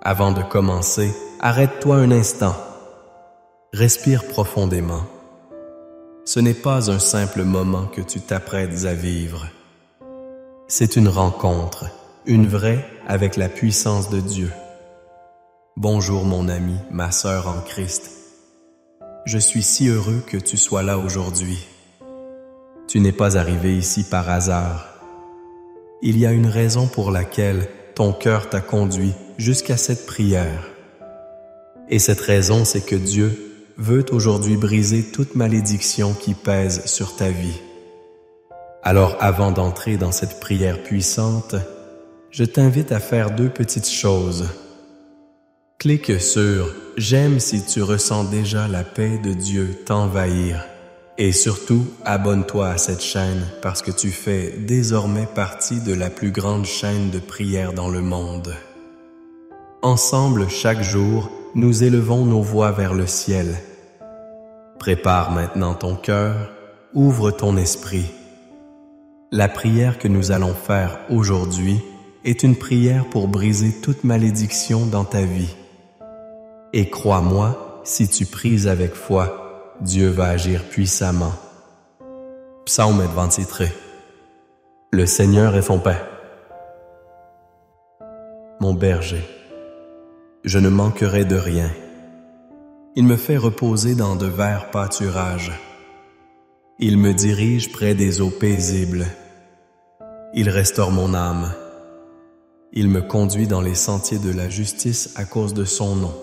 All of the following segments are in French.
Avant de commencer, arrête-toi un instant. Respire profondément. Ce n'est pas un simple moment que tu t'apprêtes à vivre. C'est une rencontre, une vraie avec la puissance de Dieu. Bonjour mon ami, ma sœur en Christ. Je suis si heureux que tu sois là aujourd'hui. Tu n'es pas arrivé ici par hasard. Il y a une raison pour laquelle ton cœur t'a conduit jusqu'à cette prière. Et cette raison, c'est que Dieu veut aujourd'hui briser toute malédiction qui pèse sur ta vie. Alors avant d'entrer dans cette prière puissante, je t'invite à faire 2 petites choses. Clique sur « J'aime » si tu ressens déjà la paix de Dieu t'envahir. Et surtout, abonne-toi à cette chaîne parce que tu fais désormais partie de la plus grande chaîne de prière dans le monde. Ensemble, chaque jour, nous élevons nos voix vers le ciel. Prépare maintenant ton cœur, ouvre ton esprit. La prière que nous allons faire aujourd'hui est une prière pour briser toute malédiction dans ta vie. Et crois-moi, si tu pries avec foi, Dieu va agir puissamment. Psaume 23. Le Seigneur est mon paix, mon berger. Je ne manquerai de rien. Il me fait reposer dans de verts pâturages. Il me dirige près des eaux paisibles. Il restaure mon âme. Il me conduit dans les sentiers de la justice à cause de son nom.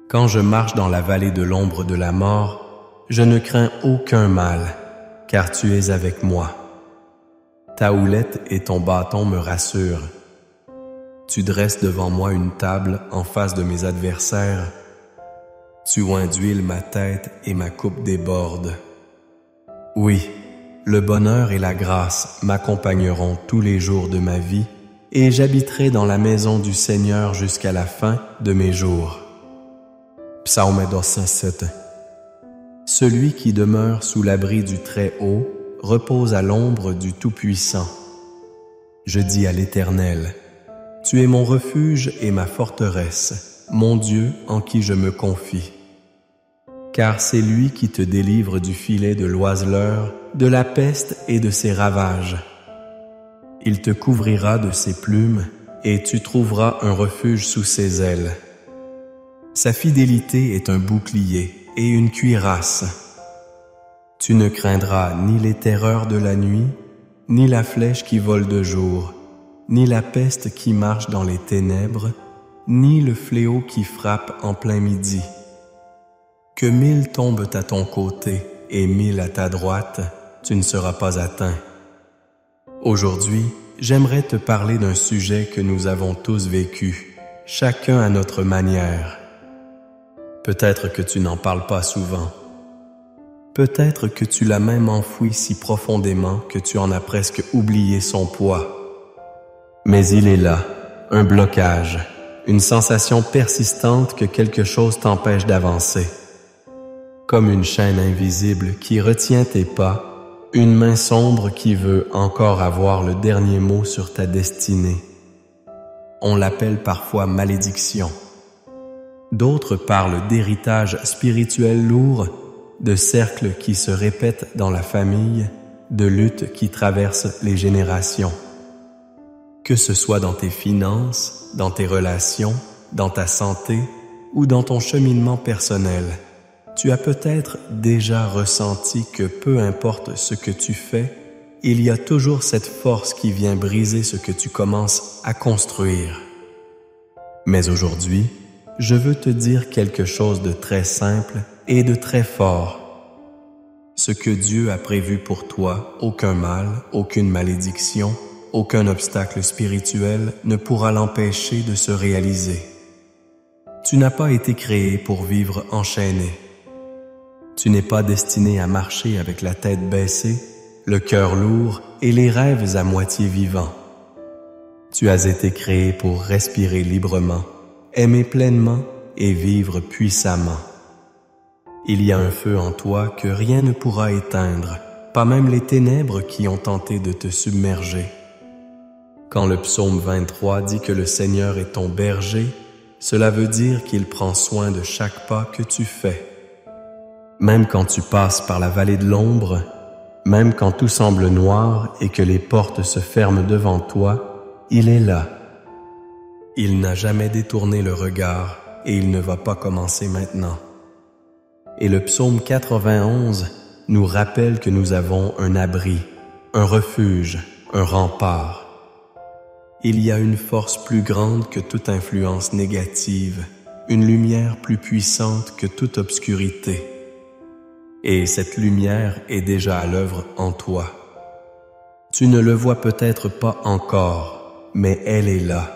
Quand je marche dans la vallée de l'ombre de la mort, je ne crains aucun mal, car tu es avec moi. Ta houlette et ton bâton me rassurent. Tu dresses devant moi une table en face de mes adversaires. Tu oins d'huile ma tête et ma coupe déborde. Oui, le bonheur et la grâce m'accompagneront tous les jours de ma vie, et j'habiterai dans la maison du Seigneur jusqu'à la fin de mes jours. Psaume 27. Celui qui demeure sous l'abri du Très-Haut repose à l'ombre du Tout-Puissant. Je dis à l'Éternel, « Tu es mon refuge et ma forteresse, mon Dieu en qui je me confie. » Car c'est lui qui te délivre du filet de l'oiseleur, de la peste et de ses ravages. Il te couvrira de ses plumes et tu trouveras un refuge sous ses ailes. Sa fidélité est un bouclier et une cuirasse. Tu ne craindras ni les terreurs de la nuit, ni la flèche qui vole de jour, ni la peste qui marche dans les ténèbres, ni le fléau qui frappe en plein midi. Que 1000 tombent à ton côté et 1000 à ta droite, tu ne seras pas atteint. Aujourd'hui, j'aimerais te parler d'un sujet que nous avons tous vécu, chacun à notre manière. Peut-être que tu n'en parles pas souvent. Peut-être que tu l'as même enfoui si profondément que tu en as presque oublié son poids. Mais il est là, un blocage, une sensation persistante que quelque chose t'empêche d'avancer. Comme une chaîne invisible qui retient tes pas, une main sombre qui veut encore avoir le dernier mot sur ta destinée. On l'appelle parfois malédiction. D'autres parlent d'héritage spirituel lourd, de cercles qui se répètent dans la famille, de luttes qui traversent les générations. Que ce soit dans tes finances, dans tes relations, dans ta santé ou dans ton cheminement personnel, tu as peut-être déjà ressenti que peu importe ce que tu fais, il y a toujours cette force qui vient briser ce que tu commences à construire. Mais aujourd'hui, je veux te dire quelque chose de très simple et de très fort. Ce que Dieu a prévu pour toi, aucun mal, aucune malédiction, aucun obstacle spirituel ne pourra l'empêcher de se réaliser. Tu n'as pas été créé pour vivre enchaîné. Tu n'es pas destiné à marcher avec la tête baissée, le cœur lourd et les rêves à moitié vivants. Tu as été créé pour respirer librement, aimer pleinement et vivre puissamment. Il y a un feu en toi que rien ne pourra éteindre, pas même les ténèbres qui ont tenté de te submerger. Quand le psaume 23 dit que le Seigneur est ton berger, cela veut dire qu'il prend soin de chaque pas que tu fais. Même quand tu passes par la vallée de l'ombre, même quand tout semble noir et que les portes se ferment devant toi, il est là. Il n'a jamais détourné le regard et il ne va pas commencer maintenant. Et le psaume 91 nous rappelle que nous avons un abri, un refuge, un rempart. Il y a une force plus grande que toute influence négative, une lumière plus puissante que toute obscurité. Et cette lumière est déjà à l'œuvre en toi. Tu ne le vois peut-être pas encore, mais elle est là.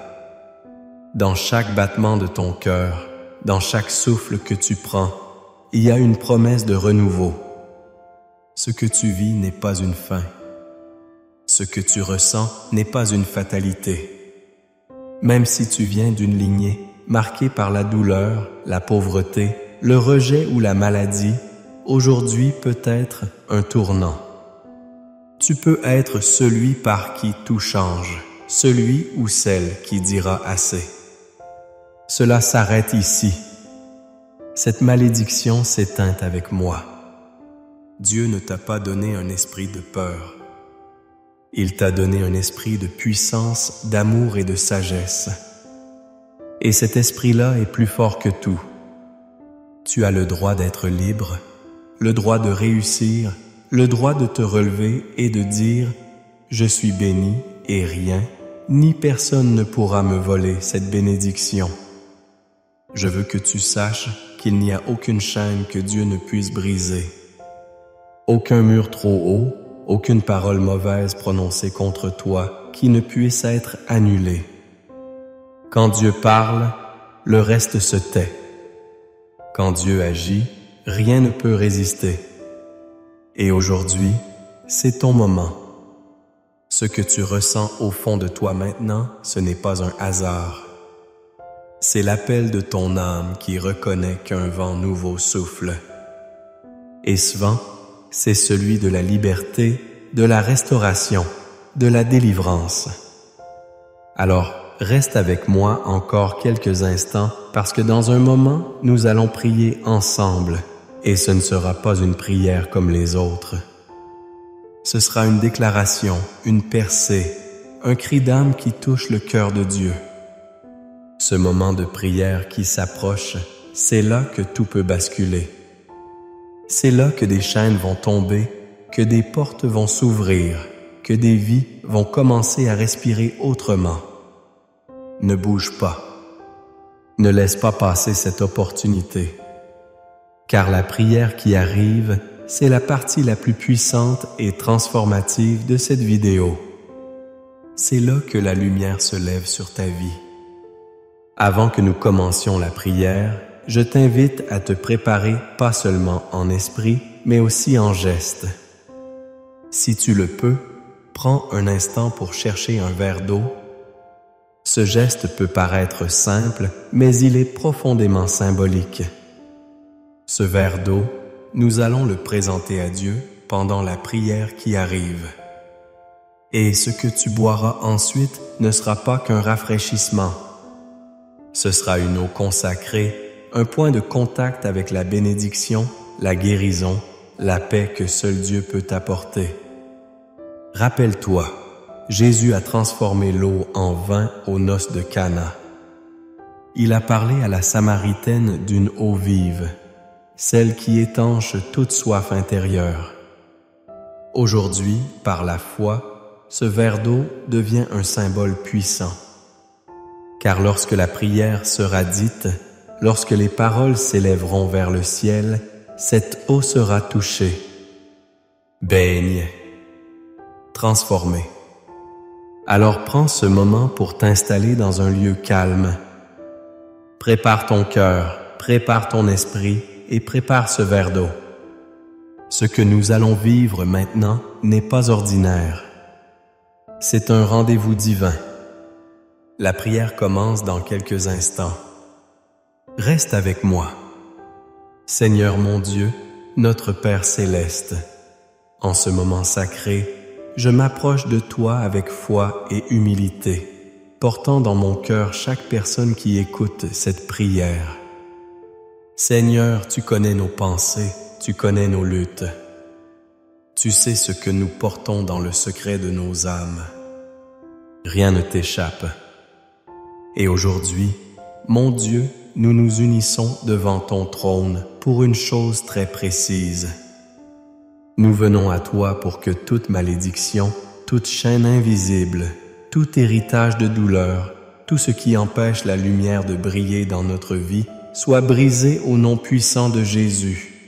Dans chaque battement de ton cœur, dans chaque souffle que tu prends, il y a une promesse de renouveau. Ce que tu vis n'est pas une fin. Ce que tu ressens n'est pas une fatalité. Même si tu viens d'une lignée marquée par la douleur, la pauvreté, le rejet ou la maladie, aujourd'hui peut être un tournant. Tu peux être celui par qui tout change, celui ou celle qui dira assez. Cela s'arrête ici. Cette malédiction s'éteint avec moi. Dieu ne t'a pas donné un esprit de peur. Il t'a donné un esprit de puissance, d'amour et de sagesse. Et cet esprit-là est plus fort que tout. Tu as le droit d'être libre, le droit de réussir, le droit de te relever et de dire « Je suis béni et rien, ni personne ne pourra me voler cette bénédiction. » Je veux que tu saches qu'il n'y a aucune chaîne que Dieu ne puisse briser. Aucun mur trop haut, aucune parole mauvaise prononcée contre toi qui ne puisse être annulée. Quand Dieu parle, le reste se tait. Quand Dieu agit, rien ne peut résister. Et aujourd'hui, c'est ton moment. Ce que tu ressens au fond de toi maintenant, ce n'est pas un hasard. C'est l'appel de ton âme qui reconnaît qu'un vent nouveau souffle. Et ce vent, c'est celui de la liberté, de la restauration, de la délivrance. Alors, reste avec moi encore quelques instants parce que dans un moment, nous allons prier ensemble et ce ne sera pas une prière comme les autres. Ce sera une déclaration, une percée, un cri d'âme qui touche le cœur de Dieu. Ce moment de prière qui s'approche, c'est là que tout peut basculer. C'est là que des chaînes vont tomber, que des portes vont s'ouvrir, que des vies vont commencer à respirer autrement. Ne bouge pas. Ne laisse pas passer cette opportunité. Car la prière qui arrive, c'est la partie la plus puissante et transformative de cette vidéo. C'est là que la lumière se lève sur ta vie. Avant que nous commencions la prière, je t'invite à te préparer pas seulement en esprit, mais aussi en geste. Si tu le peux, prends un instant pour chercher un verre d'eau. Ce geste peut paraître simple, mais il est profondément symbolique. Ce verre d'eau, nous allons le présenter à Dieu pendant la prière qui arrive. Et ce que tu boiras ensuite ne sera pas qu'un rafraîchissement. Ce sera une eau consacrée, un point de contact avec la bénédiction, la guérison, la paix que seul Dieu peut t'apporter. Rappelle-toi, Jésus a transformé l'eau en vin aux noces de Cana. Il a parlé à la Samaritaine d'une eau vive, celle qui étanche toute soif intérieure. Aujourd'hui, par la foi, ce verre d'eau devient un symbole puissant. Car lorsque la prière sera dite, lorsque les paroles s'élèveront vers le ciel, cette eau sera touchée. Baigne, transformée. Alors prends ce moment pour t'installer dans un lieu calme. Prépare ton cœur, prépare ton esprit et prépare ce verre d'eau. Ce que nous allons vivre maintenant n'est pas ordinaire. C'est un rendez-vous divin. La prière commence dans quelques instants. Reste avec moi. Seigneur mon Dieu, notre Père céleste, en ce moment sacré, je m'approche de toi avec foi et humilité, portant dans mon cœur chaque personne qui écoute cette prière. Seigneur, tu connais nos pensées, tu connais nos luttes. Tu sais ce que nous portons dans le secret de nos âmes. Rien ne t'échappe. Et aujourd'hui, mon Dieu, nous nous unissons devant ton trône pour une chose très précise. Nous venons à toi pour que toute malédiction, toute chaîne invisible, tout héritage de douleur, tout ce qui empêche la lumière de briller dans notre vie, soit brisé au nom puissant de Jésus.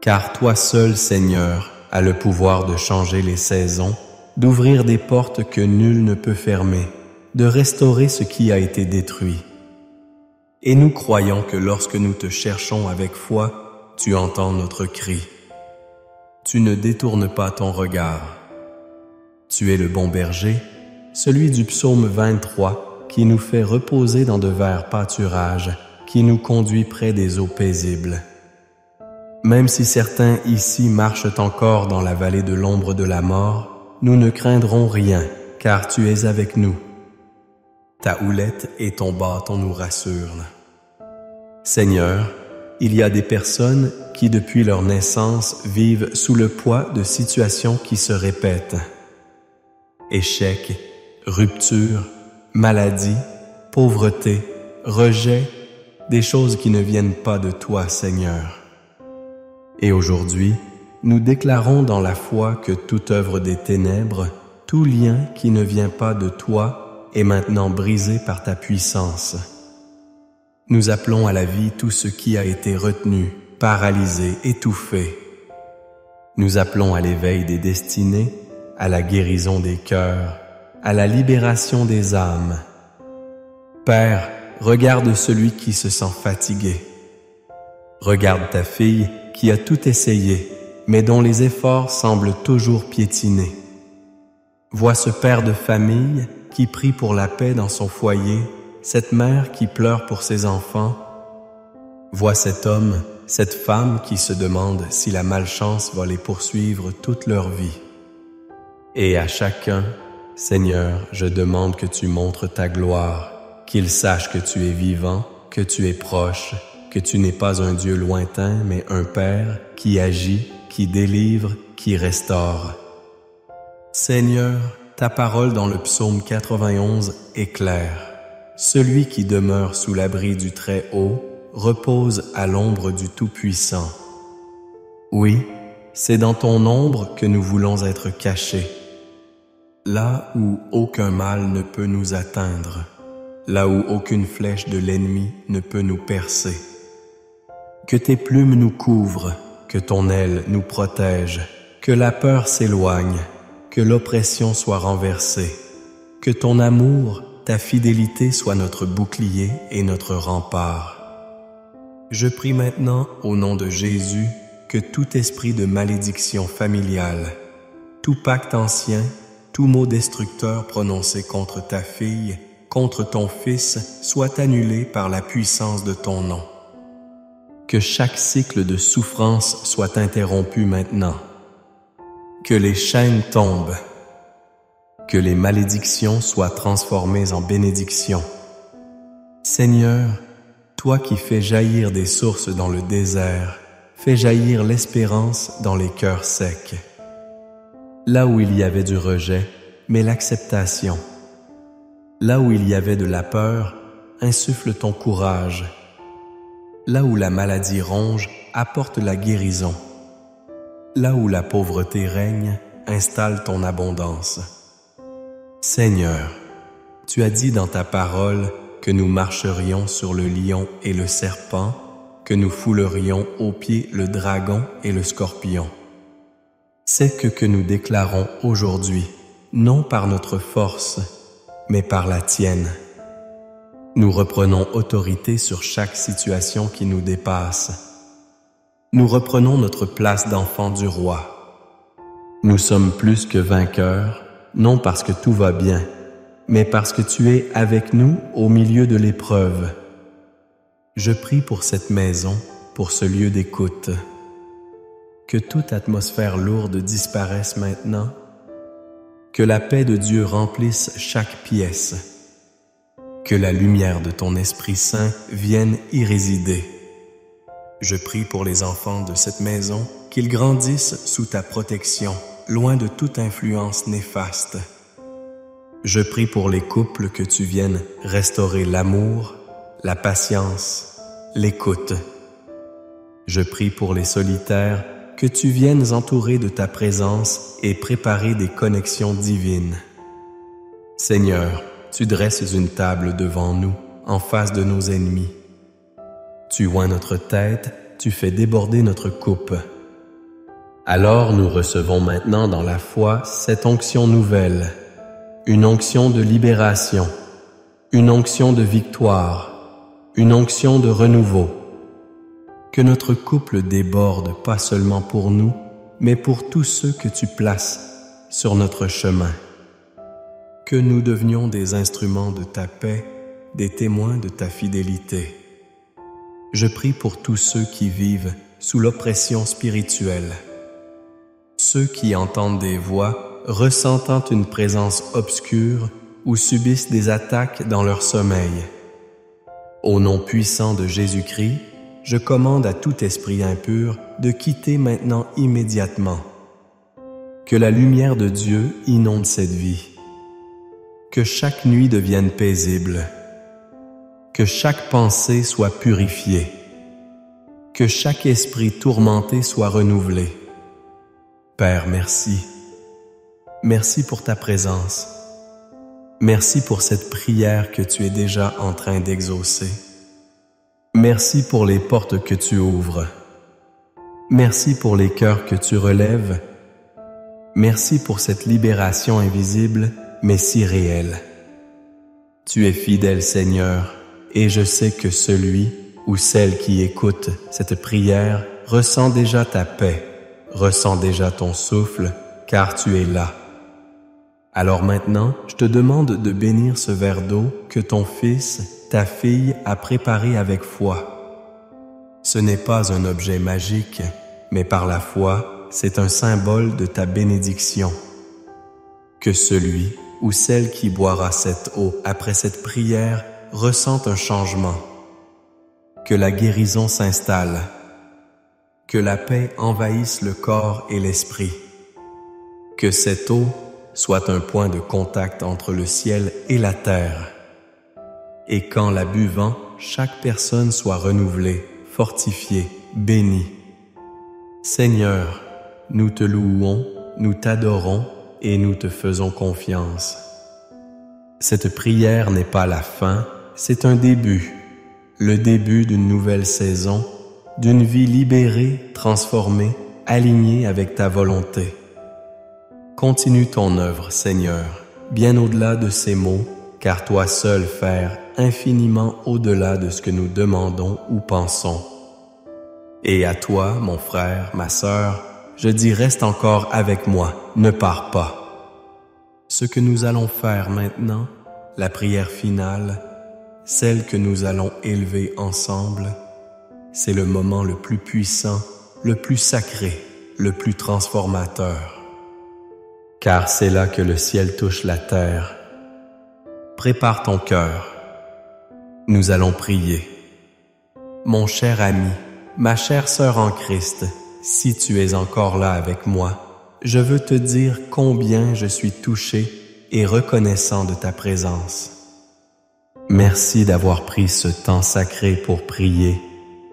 Car toi seul, Seigneur, as le pouvoir de changer les saisons, d'ouvrir des portes que nul ne peut fermer, de restaurer ce qui a été détruit. Et nous croyons que lorsque nous te cherchons avec foi, tu entends notre cri. Tu ne détournes pas ton regard. Tu es le bon berger, celui du psaume 23, qui nous fait reposer dans de verts pâturages, qui nous conduit près des eaux paisibles. Même si certains ici marchent encore dans la vallée de l'ombre de la mort, nous ne craindrons rien, car tu es avec nous. Ta houlette et ton bâton nous rassurent. Seigneur, il y a des personnes qui depuis leur naissance vivent sous le poids de situations qui se répètent. Échecs, ruptures, maladies, pauvreté, rejet, des choses qui ne viennent pas de toi, Seigneur. Et aujourd'hui, nous déclarons dans la foi que toute œuvre des ténèbres, tout lien qui ne vient pas de toi est maintenant brisé par ta puissance. Nous appelons à la vie tout ce qui a été retenu, paralysé, étouffé. Nous appelons à l'éveil des destinées, à la guérison des cœurs, à la libération des âmes. Père, regarde celui qui se sent fatigué. Regarde ta fille qui a tout essayé, mais dont les efforts semblent toujours piétiner. Vois ce père de famille qui prie pour la paix dans son foyer, cette mère qui pleure pour ses enfants. Vois cet homme, cette femme qui se demande si la malchance va les poursuivre toute leur vie. Et à chacun, Seigneur, je demande que tu montres ta gloire, qu'ils sachent que tu es vivant, que tu es proche, que tu n'es pas un Dieu lointain, mais un Père qui agit, qui délivre, qui restaure. Seigneur, ta parole dans le psaume 91 est claire. Celui qui demeure sous l'abri du Très-Haut repose à l'ombre du Tout-Puissant. Oui, c'est dans ton ombre que nous voulons être cachés. Là où aucun mal ne peut nous atteindre, là où aucune flèche de l'ennemi ne peut nous percer. Que tes plumes nous couvrent, que ton aile nous protège, que la peur s'éloigne, que l'oppression soit renversée, que ton amour, ta fidélité soit notre bouclier et notre rempart. Je prie maintenant, au nom de Jésus, que tout esprit de malédiction familiale, tout pacte ancien, tout mot destructeur prononcé contre ta fille, contre ton fils, soit annulé par la puissance de ton nom. Que chaque cycle de souffrance soit interrompu maintenant. Que les chaînes tombent. Que les malédictions soient transformées en bénédictions. Seigneur, toi qui fais jaillir des sources dans le désert, fais jaillir l'espérance dans les cœurs secs. Là où il y avait du rejet, mets l'acceptation. Là où il y avait de la peur, insuffle ton courage. Là où la maladie ronge, apporte la guérison. Là où la pauvreté règne, installe ton abondance. Seigneur, tu as dit dans ta parole que nous marcherions sur le lion et le serpent, que nous foulerions aux pieds le dragon et le scorpion. C'est que nous déclarons aujourd'hui, non par notre force, mais par la tienne. Nous reprenons autorité sur chaque situation qui nous dépasse. Nous reprenons notre place d'enfant du roi. Nous sommes plus que vainqueurs, non parce que tout va bien, mais parce que tu es avec nous au milieu de l'épreuve. Je prie pour cette maison, pour ce lieu d'écoute. Que toute atmosphère lourde disparaisse maintenant. Que la paix de Dieu remplisse chaque pièce. Que la lumière de ton Esprit Saint vienne y résider. Je prie pour les enfants de cette maison, qu'ils grandissent sous ta protection, loin de toute influence néfaste. Je prie pour les couples que tu viennes restaurer l'amour, la patience, l'écoute. Je prie pour les solitaires, que tu viennes entourer de ta présence et préparer des connexions divines. Seigneur, tu dresses une table devant nous, en face de nos ennemis. Tu oins notre tête, tu fais déborder notre coupe. Alors nous recevons maintenant dans la foi cette onction nouvelle, une onction de libération, une onction de victoire, une onction de renouveau. Que notre couple déborde pas seulement pour nous, mais pour tous ceux que tu places sur notre chemin. Que nous devenions des instruments de ta paix, des témoins de ta fidélité. Je prie pour tous ceux qui vivent sous l'oppression spirituelle, ceux qui entendent des voix ressentant une présence obscure ou subissent des attaques dans leur sommeil. Au nom puissant de Jésus-Christ, je commande à tout esprit impur de quitter maintenant immédiatement. Que la lumière de Dieu inonde cette vie. Que chaque nuit devienne paisible. Que chaque pensée soit purifiée. Que chaque esprit tourmenté soit renouvelé. Père, merci. Merci pour ta présence. Merci pour cette prière que tu es déjà en train d'exaucer. Merci pour les portes que tu ouvres. Merci pour les cœurs que tu relèves. Merci pour cette libération invisible, mais si réelle. Tu es fidèle, Seigneur, et je sais que celui ou celle qui écoute cette prière ressent déjà ta paix, ressent déjà ton souffle, car tu es là. Alors maintenant, je te demande de bénir ce verre d'eau que ton fils, ta fille, a préparé avec foi. Ce n'est pas un objet magique, mais par la foi, c'est un symbole de ta bénédiction. Que celui ou celle qui boira cette eau après cette prière ressente un changement. Que la guérison s'installe. Que la paix envahisse le corps et l'esprit. Que cette eau soit un point de contact entre le ciel et la terre. Et qu'en la buvant, chaque personne soit renouvelée, fortifiée, bénie. Seigneur, nous te louons, nous t'adorons et nous te faisons confiance. Cette prière n'est pas la fin, c'est un début, le début d'une nouvelle saison, d'une vie libérée, transformée, alignée avec ta volonté. Continue ton œuvre, Seigneur, bien au-delà de ces mots, car toi seul faire infiniment au-delà de ce que nous demandons ou pensons. Et à toi, mon frère, ma sœur, je dis reste encore avec moi, ne pars pas. Ce que nous allons faire maintenant, la prière finale, celle que nous allons élever ensemble, c'est le moment le plus puissant, le plus sacré, le plus transformateur. Car c'est là que le ciel touche la terre. Prépare ton cœur. Nous allons prier. Mon cher ami, ma chère sœur en Christ, si tu es encore là avec moi, je veux te dire combien je suis touché et reconnaissant de ta présence. Merci d'avoir pris ce temps sacré pour prier,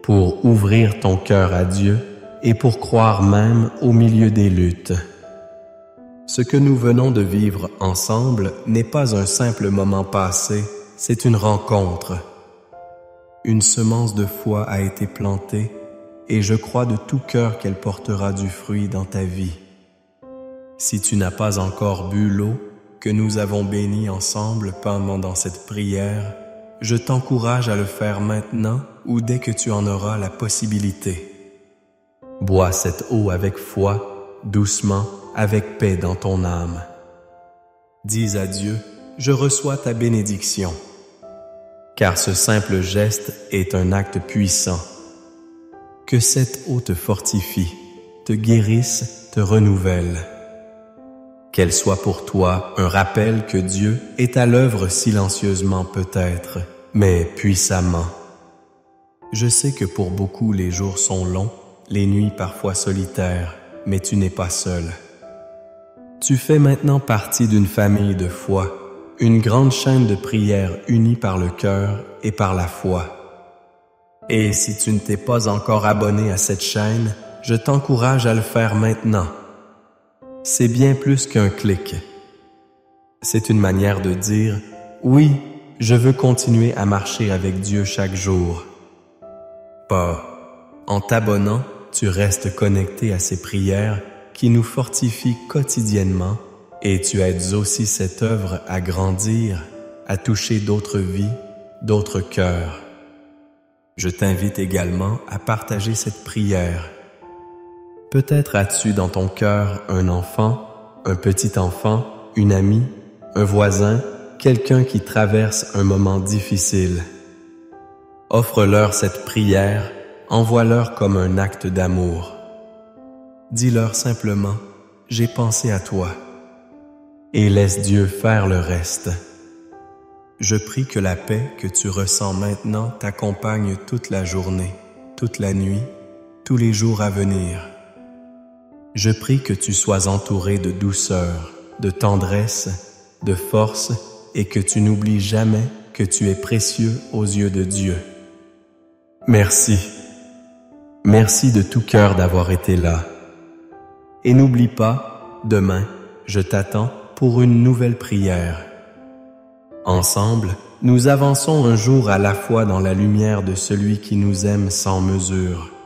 pour ouvrir ton cœur à Dieu et pour croire même au milieu des luttes. Ce que nous venons de vivre ensemble n'est pas un simple moment passé, c'est une rencontre. Une semence de foi a été plantée et je crois de tout cœur qu'elle portera du fruit dans ta vie. Si tu n'as pas encore bu l'eau que nous avons bénie ensemble pendant cette prière, je t'encourage à le faire maintenant ou dès que tu en auras la possibilité. Bois cette eau avec foi, doucement, avec paix dans ton âme. Dis à Dieu, je reçois ta bénédiction, car ce simple geste est un acte puissant. Que cette eau te fortifie, te guérisse, te renouvelle. Qu'elle soit pour toi un rappel que Dieu est à l'œuvre silencieusement peut-être, mais puissamment. Je sais que pour beaucoup les jours sont longs, les nuits parfois solitaires, mais tu n'es pas seul. Tu fais maintenant partie d'une famille de foi, une grande chaîne de prières unie par le cœur et par la foi. Et si tu ne t'es pas encore abonné à cette chaîne, je t'encourage à le faire maintenant. C'est bien plus qu'un clic. C'est une manière de dire « Oui, je veux continuer à marcher avec Dieu chaque jour ». Pas en t'abonnant, tu restes connecté à ces prières qui nous fortifient quotidiennement et tu aides aussi cette œuvre à grandir, à toucher d'autres vies, d'autres cœurs. Je t'invite également à partager cette prière. Peut-être as-tu dans ton cœur un enfant, un petit enfant, une amie, un voisin, quelqu'un qui traverse un moment difficile. Offre-leur cette prière, envoie-leur comme un acte d'amour. Dis-leur simplement « J'ai pensé à toi » et laisse Dieu faire le reste. Je prie que la paix que tu ressens maintenant t'accompagne toute la journée, toute la nuit, tous les jours à venir. Je prie que tu sois entouré de douceur, de tendresse, de force et que tu n'oublies jamais que tu es précieux aux yeux de Dieu. Merci. Merci de tout cœur d'avoir été là. Et n'oublie pas, demain, je t'attends pour une nouvelle prière. Ensemble, nous avançons un jour à la fois dans la lumière de celui qui nous aime sans mesure.